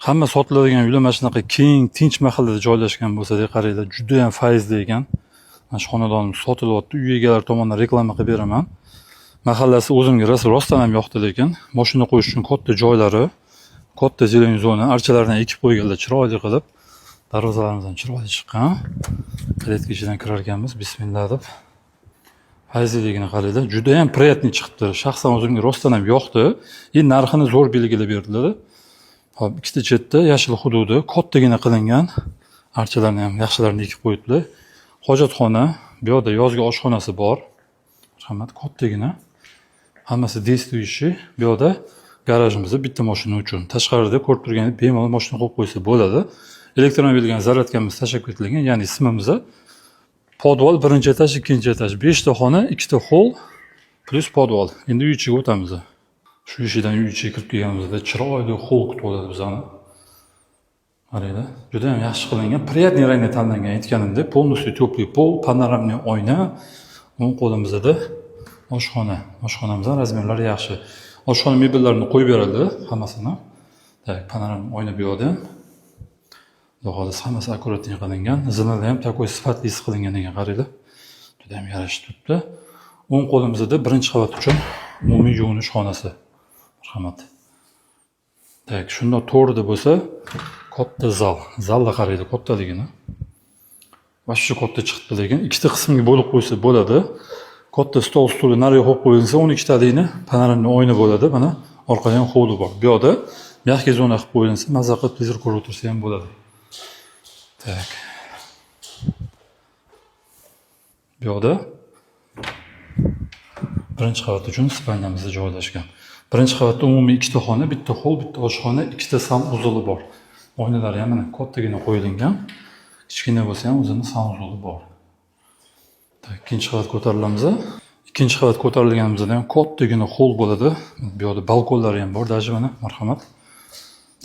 Hamma sotiladigan uylar mana shunaqa keng, tinch mahallada joylashgan bo'lsa-da, qaranglar, juda ham foizli ekan. Mana shu xonadonimiz sotilyapti. Uy egalari tomonidan reklama qilib beraman. Mahallasi o'zimga rostdan ham yoqdi, lekin mashina qo'yish uchun katta joylari, katta zelen zona, archalardan ekib qo'yganlar chiroyli qilib. Darvozalarimiz ham chiroyli chiqqan. Kalitka ichidan kirar ekanmiz. Bismillah deb. Foizliligini qaranglar, juda ham приятный chiqibdi. Shaxsan o'zimga rostdan ham yoqdi. Narxini zo'r belgilab berdilar. Hop, ikkita chetda yashil hududi, kattagina qilingan. Archalarni ham yaxshilarini ekib qo'yibdilar. Hojatxona, bu yerda yozgi oshxonasi bor. Rahmat, kattagina. Hammasi действующий. Bu yerda garajimizda bitta mashina uchun. Tashqarida ko'rib turganingiz bemalol mashina qo'yib qo'ysa bo'ladi. Elektromobilga zaryadkamiz tashkil etilgan, ya'ni ismimizda podval birinchi etaj, ikkinchi etaj, 5 ta xona, 2 ta hol plus podval. Endi uy ichiga o'tamiz. Shu ishidan uy ichiga kirib kelganimizda chiroyli hol kutib oladi bizani. Qaranglar, juda ham yaxshi qilingan, приятный rangda tanlangan aytganimdek, полностью теплый pol, panoramniy oyna, o'ng qo'limizda oshxona. Oshxonamizning razmerlari yaxshi. Oshxona mebellarini qo'yib beradi hammasini. Tak, panoramniy oyna bu yerda. Xudosi hammasi akkuratli qilingan. Zinada ham takoy sifatli qilingan ekan, qaranglar. Juda ham yarashib turibdi. O'ng qo'limizda birinchi qavat uchun umumiy yuvinish xonasi. Marhamat. Tak, shunda to'g'rida bo'lsa, katta zal. Zalda qaraydi kattaligini. Boshqa katta chiqibdi, lekin ikkita qismga bo'lib qo'ysa bo'ladi. Katta stol stuli nariga qo'yib qo'yilsa, 12 talikni panoramniy oyna bo'ladi. Mana orqada ham hovli bor. Bu yerda mягкий zona qilib qo'yilsa, mazza qilib televizor ko'rib o'tirsa ham bo'ladi. Tak. Bu yerda birinchi qavat uchun spalnamizda joylashgan. Birinchi qavatda umumiy ikkita xona, bitta hol, bitta oshxona, ikkita sanuzuli bor. Oynalari ham mana kattagina qo'yilgan. Kichkina bo'lsa ham o'zining sanuzuli bor. Tak, ikkinchi qavat ko'tarilamiz. Ikkinchi qavat ko'tarilganimizda ham kattagina hol bo'ladi. Bu yerda balkonlari ham bor, даже mana marhamat.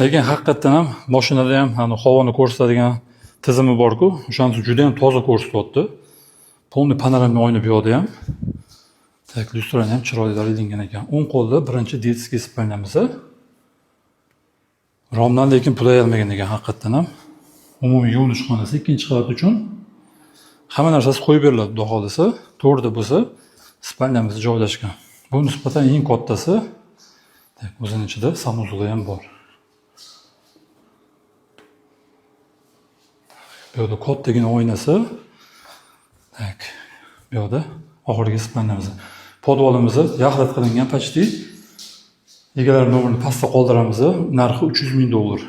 Lekin haqiqatan ham mashinada ham havoni ko'rsatadigan tizimi bor-ku, o'shanisi juda ham toza ko'rsatyapti. Polni panoramniy oyna bu yerda ham. Tak, lyustrani ham chiroyli ilingan ekan. O'ng qo'lda birinchi detskiy spalnamiz. Romdan lekin pul olmagan ekan haqiqatan ham. Umumiy yuvinish xonasi ikkinchi qavat uchun hamma narsasi qo'yib beriladi, xudo xolisa. To'g'rida bo'lsa, spalnamizda joylashgan. Bu nisbatan eng kattasi. Tak, o'zining ichida sanuzuli ham bor. Bu yerda kattagina oynasi. Tak, bu yerda oxirgi spalnamiz. Podvalimiz yaxlit qilingan почти. Egalar nomerini pastda qoldiramiz. Narxi $300 000.